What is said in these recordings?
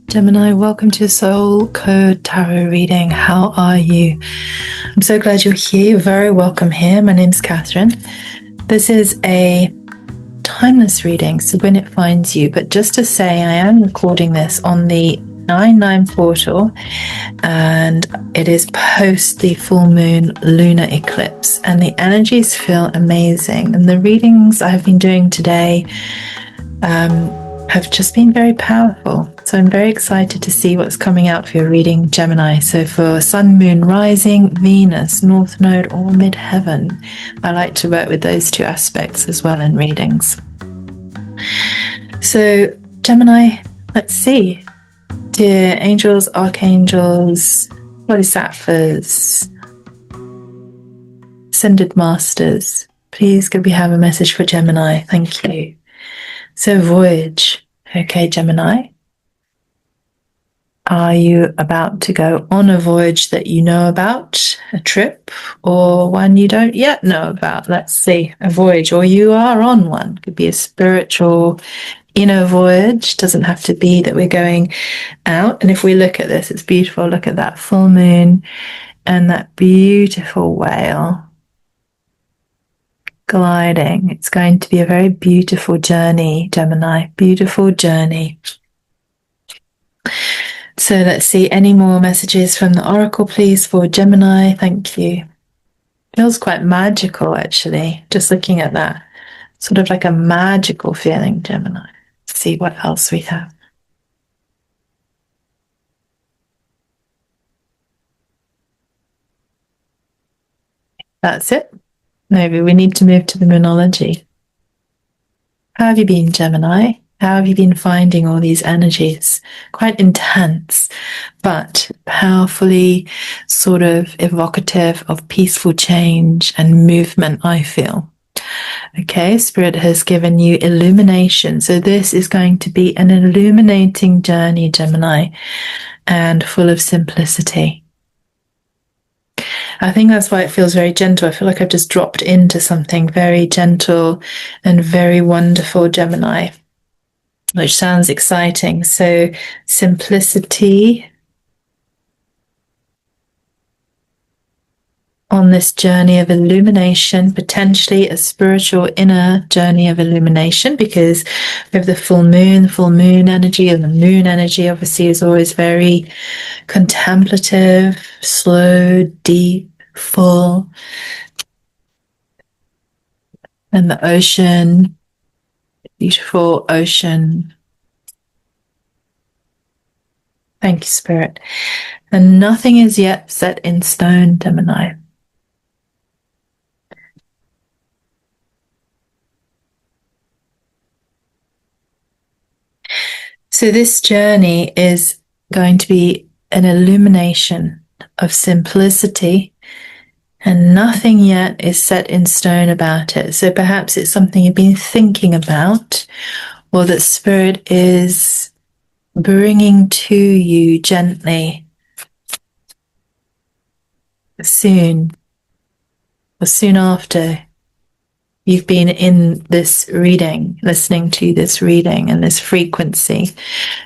Gemini, welcome to Soul Code Tarot reading. How are you? I'm so glad you're here. You're very welcome here. My name's Catherine. This is a timeless reading, so when it finds you. But just to say, I am recording this on the 9/9 portal, and it is post the full moon lunar eclipse, and the energies feel amazing. And the readings I've been doing today have just been very powerful. So I'm very excited to see what's coming out for your reading, Gemini. So for Sun, Moon, Rising, Venus, North Node, or Midheaven, I like to work with those two aspects as well in readings. So Gemini, let's see. Dear angels, archangels, bodhisattvas, ascended masters, please could we have a message for Gemini? Thank you. So voyage. Okay, Gemini. Are you about to go on a voyage that you know about, a trip, or one you don't yet know about? Let's see, a voyage, or you are on one. Could be a spiritual inner voyage. Doesn't have to be that we're going out. And if we look at this, it's beautiful. Look at that full moon and that beautiful whale gliding. It's going to be a very beautiful journey, Gemini. Beautiful journey. So let's see, any more messages from the Oracle, please, for Gemini. Thank you. Feels quite magical, actually, just looking at that. Sort of like a magical feeling, Gemini. Let's see what else we have. That's it. Maybe we need to move to the Moonology. How have you been, Gemini? How have you been finding all these energies? Quite intense, but powerfully sort of evocative of peaceful change and movement, I feel. Okay, Spirit has given you illumination. So this is going to be an illuminating journey, Gemini, and full of simplicity. I think that's why it feels very gentle. I feel like I've just dropped into something very gentle and very wonderful, Gemini, which sounds exciting. So simplicity on this journey of illumination, potentially a spiritual inner journey of illumination, because we have the full moon energy, and the moon energy obviously is always very contemplative, slow, deep, full. And the ocean, beautiful ocean. Thank you, Spirit. And nothing is yet set in stone, Gemini. So this journey is going to be an illumination of simplicity, and nothing yet is set in stone about it. So perhaps it's something you've been thinking about, or that Spirit is bringing to you gently soon, or soon after you've been in this reading, listening to this reading and this frequency.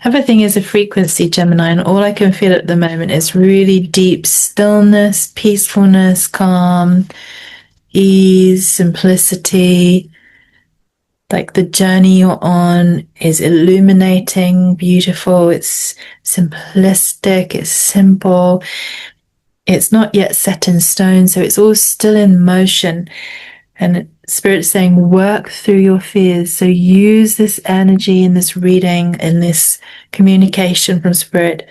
Everything is a frequency, Gemini, and all I can feel at the moment is really deep stillness, peacefulness, calm, ease, simplicity. Like the journey you're on is illuminating, beautiful, it's simplistic, it's simple. It's not yet set in stone, so it's all still in motion. And Spirit's saying, work through your fears. So use this energy in this reading, in this communication from Spirit,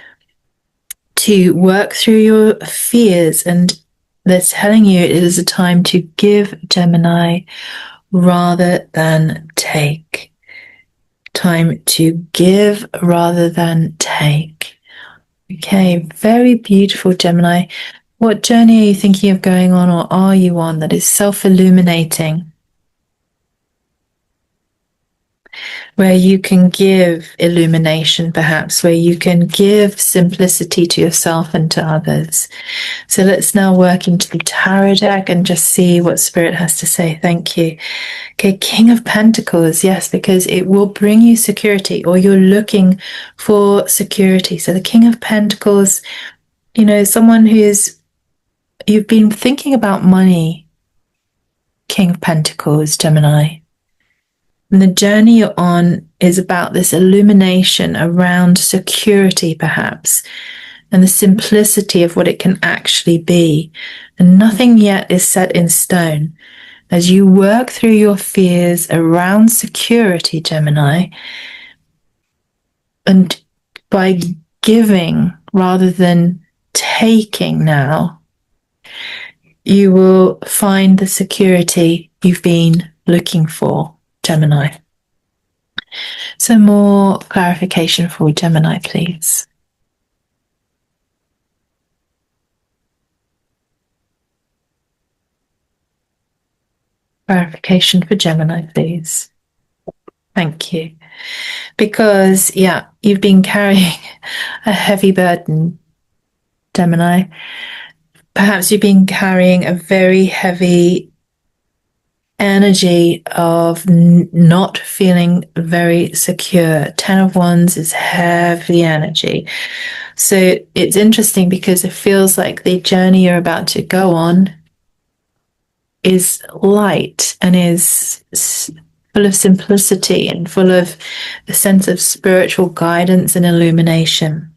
to work through your fears. And they're telling you it is a time to give, Gemini, rather than take. Time to give rather than take. Okay, very beautiful, Gemini. What journey are you thinking of going on, or are you on, that is self-illuminating? where you can give illumination, perhaps, where you can give simplicity to yourself and to others. So let's now work into the tarot deck and just see what Spirit has to say. Thank you. Okay, King of Pentacles, yes, because it will bring you security, or you're looking for security. So the King of Pentacles, you know, someone you've been thinking about money. King of Pentacles, Gemini. And the journey you're on is about this illumination around security, perhaps, and the simplicity of what it can actually be. And nothing yet is set in stone. As you work through your fears around security, Gemini, and by giving rather than taking now, you will find the security you've been looking for, Gemini. So more clarification for Gemini, please. Clarification for Gemini, please. Thank you. Because, yeah, you've been carrying a heavy burden, Gemini. Perhaps you've been carrying a very heavy energy of not feeling very secure. 10 of Wands is heavy energy. So it's interesting because it feels like the journey you're about to go on is light and is full of simplicity and full of a sense of spiritual guidance and illumination.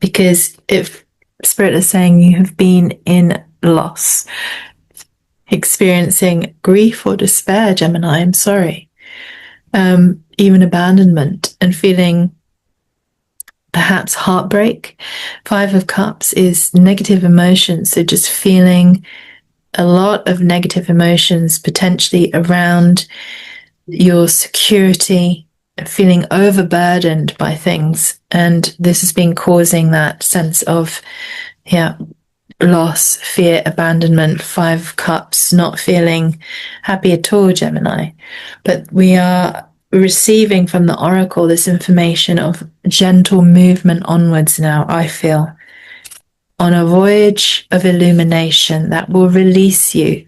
Because if Spirit is saying you have been in loss, experiencing grief or despair, Gemini, I'm sorry, even abandonment, and feeling perhaps heartbreak. 5 of Cups is negative emotions, so just feeling a lot of negative emotions potentially around your security, feeling overburdened by things, and this has been causing that sense of loss, fear, abandonment. 5 of Cups, not feeling happy at all, Gemini. But we are receiving from the Oracle this information of gentle movement onwards now, I feel, on a voyage of illumination that will release you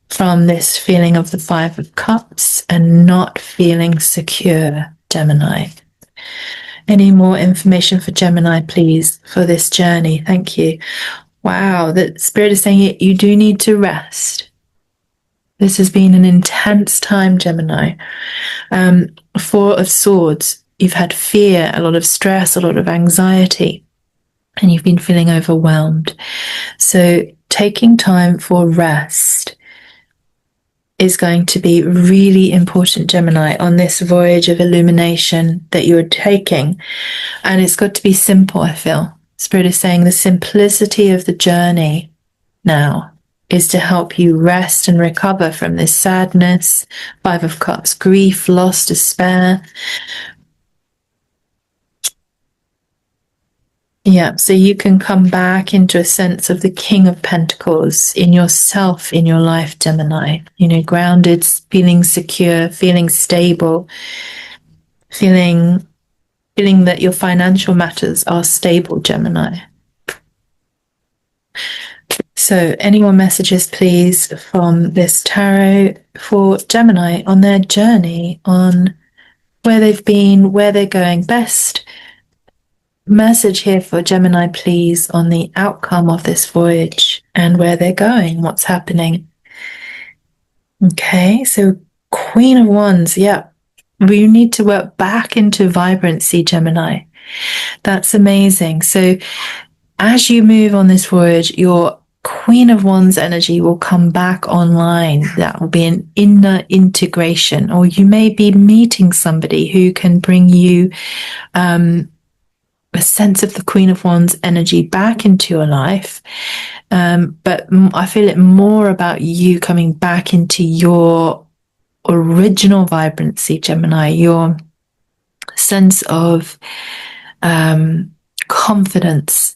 from this feeling of the 5 of Cups and not feeling secure, Gemini. Any more information for Gemini, please, for this journey? Thank you. Wow, the Spirit is saying you do need to rest. This has been an intense time, Gemini. 4 of Swords, you've had fear, a lot of stress, a lot of anxiety, and you've been feeling overwhelmed. So taking time for rest is going to be really important, Gemini, on this voyage of illumination that you're taking. And it's got to be simple, I feel. Spirit is saying the simplicity of the journey now is to help you rest and recover from this sadness, 5 of Cups, grief, loss, despair. Yeah, so you can come back into a sense of the King of Pentacles in yourself, in your life, Gemini. You know, grounded, feeling secure, feeling stable, feeling that your financial matters are stable, Gemini. So any more messages, please, from this tarot for Gemini on their journey, on where they've been, where they're going. Best message here for Gemini, please, on the outcome of this voyage and where they're going, what's happening. Okay, so Queen of Wands, yeah. We need to work back into vibrancy, Gemini. That's amazing. So as you move on this voyage, your Queen of Wands energy will come back online. That will be an inner integration, or you may be meeting somebody who can bring you a sense of the Queen of Wands energy back into your life. But I feel it more about you coming back into your original vibrancy, Gemini, your sense of confidence,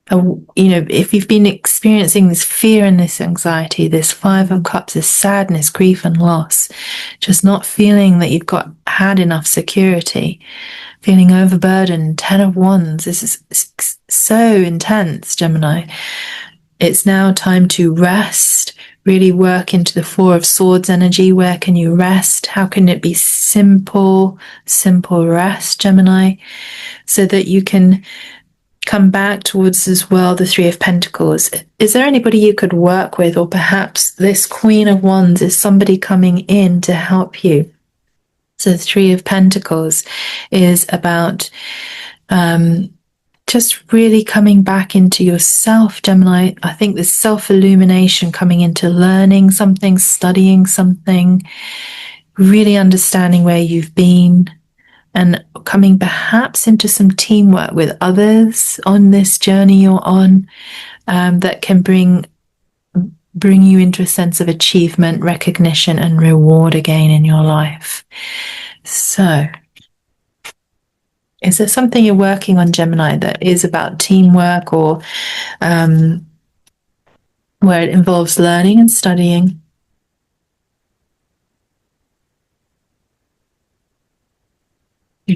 if you've been experiencing this fear and this anxiety, this Five of Cups, this sadness, grief, and loss, just not feeling that you've had enough security, feeling overburdened, Ten of Wands, this is so intense, Gemini. It's now time to rest, really work into the Four of Swords energy. Where can you rest? How can it be simple rest, Gemini, so that you can come back towards as well the Three of Pentacles. Is there anybody you could work with, or perhaps this Queen of Wands is somebody coming in to help you? So the Three of Pentacles is about just really coming back into yourself, Gemini. I think this self-illumination, coming into learning something, studying something, really understanding where you've been, and coming perhaps into some teamwork with others on this journey you're on, that can bring you into a sense of achievement, recognition, and reward again in your life. So, is there something you're working on, Gemini, that is about teamwork, or where it involves learning and studying?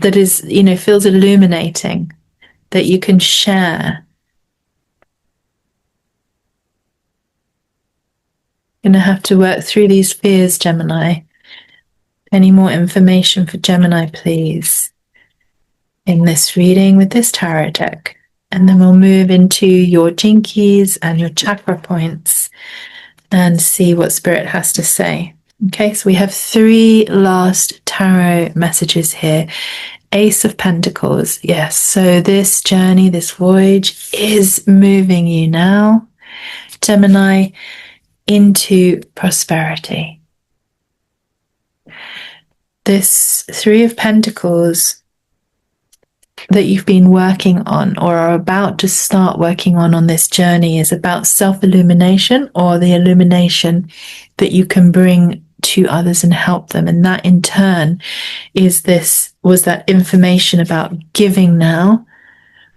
That is, feels illuminating, that you can share. You're going to have to work through these fears, Gemini. Any more information for Gemini, please, in this reading with this tarot deck? And then we'll move into your jinkies and your chakra points and see what Spirit has to say. Okay, so we have 3 last tarot messages here. Ace of Pentacles. Yes, so this journey, this voyage is moving you now, Gemini, into prosperity. This Three of Pentacles that you've been working on, or are about to start working on this journey, is about self-illumination, or the illumination that you can bring to others and help them. And that in turn was that information about giving now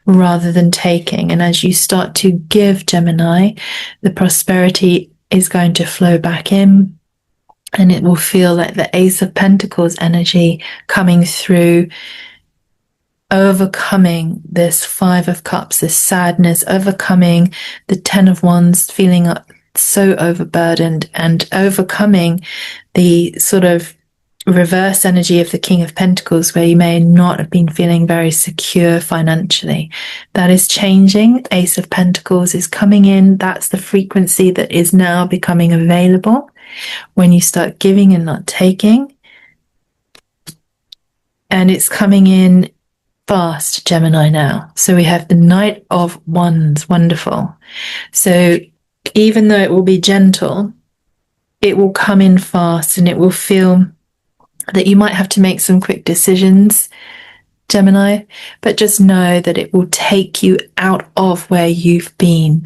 rather than taking. And as you start to give, Gemini, the prosperity is going to flow back in, and it will feel like the Ace of Pentacles energy coming through, overcoming this Five of Cups, this sadness, overcoming the Ten of Wands, feeling so overburdened, and overcoming the sort of reverse energy of the King of Pentacles, where you may not have been feeling very secure financially. That is changing. Ace of Pentacles is coming in. That's the frequency that is now becoming available when you start giving and not taking. And it's coming in fast, Gemini, now. So we have the Knight of Wands. Wonderful. So even though it will be gentle, it will come in fast, and it will feel that you might have to make some quick decisions, Gemini, but just know that it will take you out of where you've been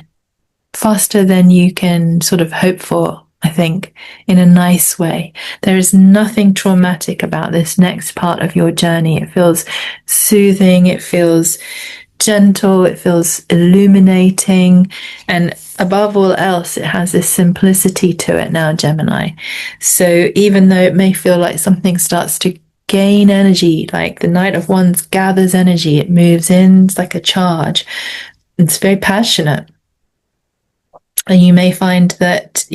faster than you can sort of hope for, I think, in a nice way. There is nothing traumatic about this next part of your journey. It feels soothing, it feels gentle, it feels illuminating, and above all else, it has this simplicity to it now, Gemini. So even though it may feel like something starts to gain energy, like the Knight of Wands gathers energy, it moves in, it's like a charge. It's very passionate. And you may find that,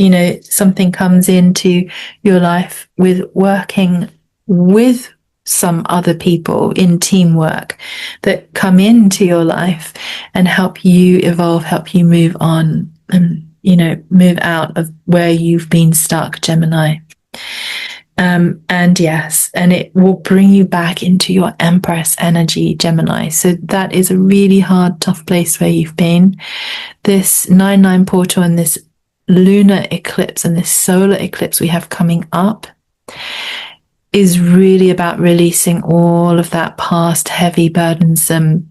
something comes into your life with working with some other people in teamwork that come into your life and help you evolve, help you move on, and, move out of where you've been stuck, Gemini. And yes, and it will bring you back into your Empress energy, Gemini. So that is a really hard, tough place where you've been. This 9/9 portal and this lunar eclipse and this solar eclipse we have coming up is really about releasing all of that past heavy, burdensome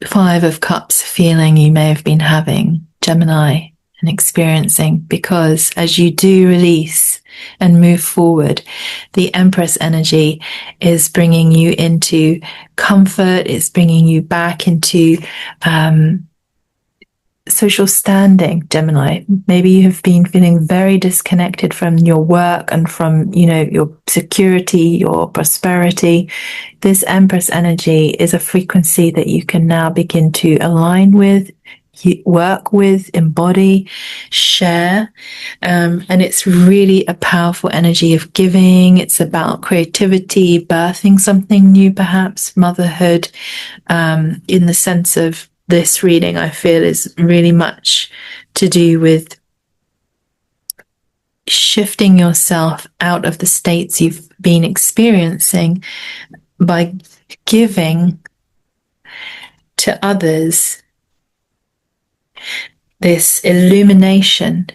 Five of Cups feeling you may have been having, Gemini, and experiencing, because as you do release, and move forward. The Empress energy is bringing you into comfort. It's bringing you back into social standing, Gemini. Maybe you have been feeling very disconnected from your work and from, your security, your prosperity. This Empress energy is a frequency that you can now begin to align with, work with, embody, share. And it's really a powerful energy of giving. It's about creativity, birthing something new, perhaps motherhood, in the sense of this reading, I feel, is really much to do with shifting yourself out of the states you've been experiencing by giving to others this illumination,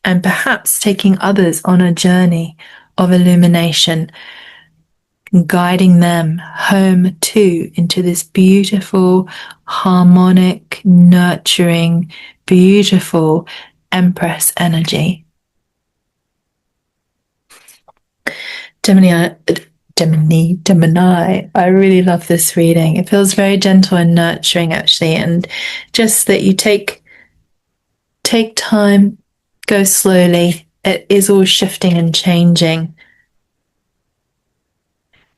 and perhaps taking others on a journey of illumination, guiding them home too into this beautiful, harmonic, nurturing, beautiful Empress energy. Gemini, I really love this reading. It feels very gentle and nurturing, actually, and just that you take time, go slowly. It is all shifting and changing.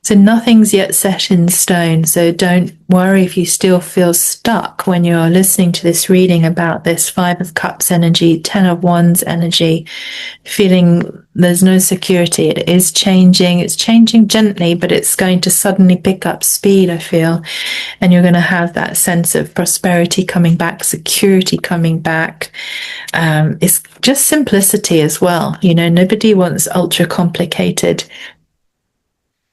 So nothing's yet set in stone. So don't worry if you still feel stuck when you're listening to this reading about this 5 of Cups energy, 10 of Wands energy, feeling there's no security. It is changing. It's changing gently, but it's going to suddenly pick up speed, I feel. And you're going to have that sense of prosperity coming back, security coming back. It's just simplicity as well. Nobody wants ultra complicated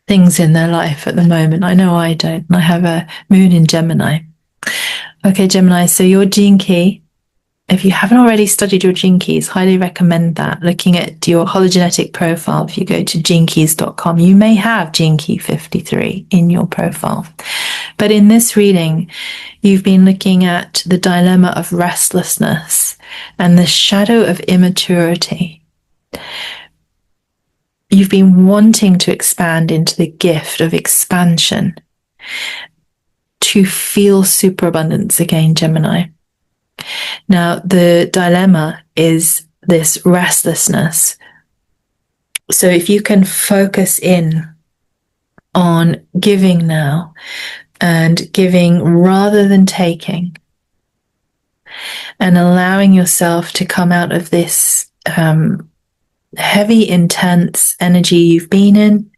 things in their life at the moment. I know I don't. I have a moon in Gemini. Okay, Gemini, so your gene key, if you haven't already studied your gene keys, highly recommend that. Looking at your hologenetic profile, if you go to genekeys.com, you may have gene key 53 in your profile. But in this reading, you've been looking at the dilemma of restlessness and the shadow of immaturity. You've been wanting to expand into the gift of expansion, to feel superabundance again, Gemini. Now, the dilemma is this restlessness. So if you can focus in on giving now, and giving rather than taking, and allowing yourself to come out of this heavy, intense energy you've been in,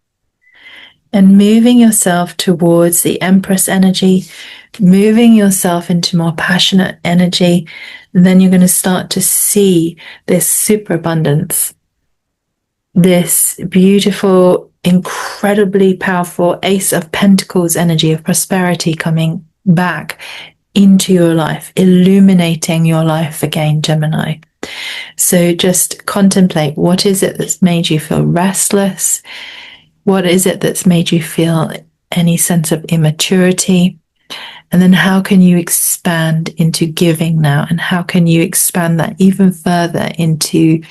and moving yourself towards the Empress energy, moving yourself into more passionate energy, then you're going to start to see this superabundance, this beautiful, incredibly powerful Ace of Pentacles energy of prosperity coming back into your life, illuminating your life again, Gemini. So just contemplate, what is it that's made you feel restless? What is it that's made you feel any sense of immaturity? And then how can you expand into giving now? And how can you expand that even further into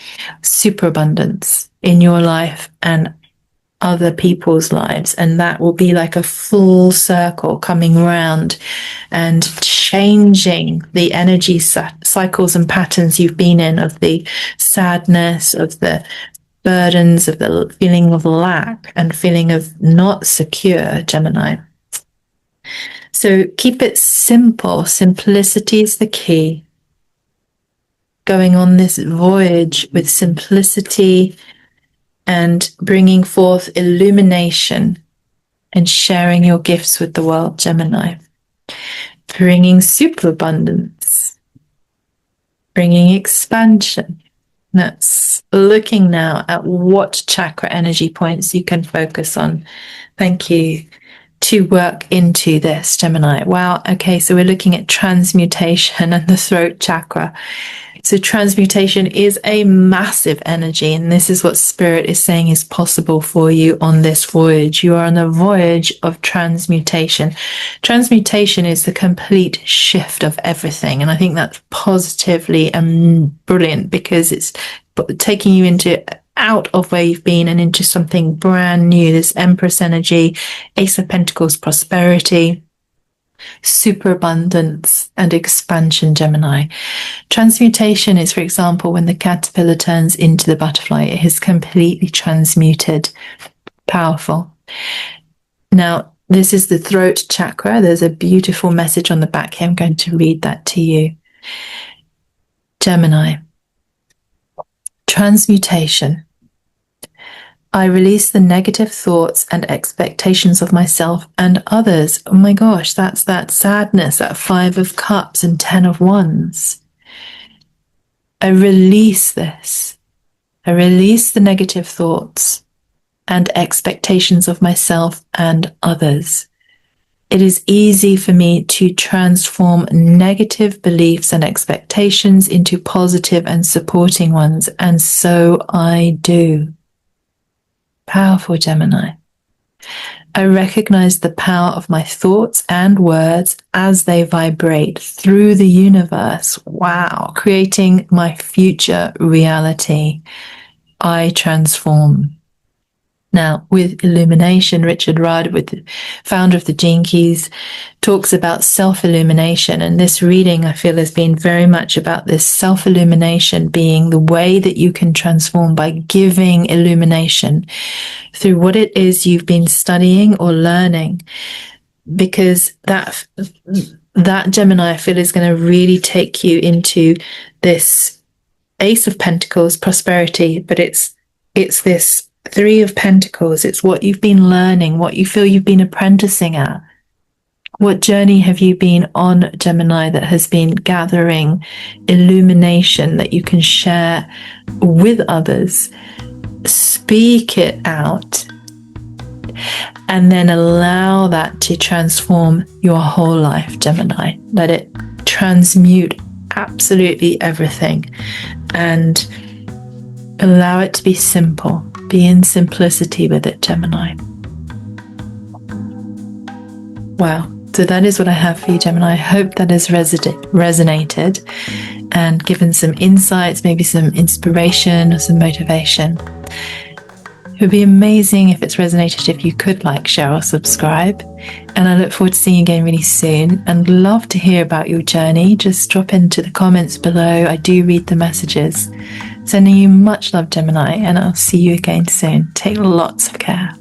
superabundance in your life and other people's lives? And that will be like a full circle coming around and changing the energy cycles and patterns you've been in, of the sadness, of the burdens, of the feeling of lack and feeling of not secure, Gemini. So keep it simple. Simplicity is the key. Going on this voyage with simplicity and bringing forth illumination and sharing your gifts with the world, Gemini. Bringing superabundance, bringing expansion. That's looking now at what chakra energy points you can focus on. Thank you to work into this, Gemini. Wow. Okay. So we're looking at transmutation and the throat chakra. So transmutation is a massive energy, and this is what Spirit is saying is possible for you on this voyage. You are on a voyage of transmutation. Transmutation is the complete shift of everything, and I think that's positively brilliant, because it's taking you out of where you've been and into something brand new. This Empress energy, Ace of Pentacles, prosperity, superabundance, and expansion, Gemini. Transmutation is, for example, when the caterpillar turns into the butterfly. It is completely transmuted. Powerful. Now, this is the throat chakra. There's a beautiful message on the back here. I'm going to read that to you. Gemini. Transmutation. I release the negative thoughts and expectations of myself and others. Oh my gosh, that's that sadness, that 5 of Cups and 10 of Wands. I release this. I release the negative thoughts and expectations of myself and others. It is easy for me to transform negative beliefs and expectations into positive and supporting ones, and so I do. Powerful, Gemini. I recognize the power of my thoughts and words as they vibrate through the universe. Wow. Creating my future reality. I transform. Now, with illumination, Richard Rudd, with the founder of the Gene Keys, talks about self-illumination. And this reading, I feel, has been very much about this self-illumination being the way that you can transform by giving illumination through what it is you've been studying or learning. Because that Gemini, I feel, is going to really take you into this Ace of Pentacles, prosperity, but it's this 3 of Pentacles. It's what you've been learning, what you feel you've been apprenticing at. What journey have you been on, Gemini, that has been gathering illumination that you can share with others? Speak it out, and then allow that to transform your whole life, Gemini. Let it transmute absolutely everything, and allow it to be simple. Be in simplicity with it, Gemini. Wow. So that is what I have for you, Gemini. I hope that has resonated and given some insights, maybe some inspiration or some motivation. It would be amazing if it's resonated if you could like, share, or subscribe. And I look forward to seeing you again really soon, and love to hear about your journey. Just drop into the comments below. I do read the messages. Sending you much love, Gemini, and I'll see you again soon. Take lots of care.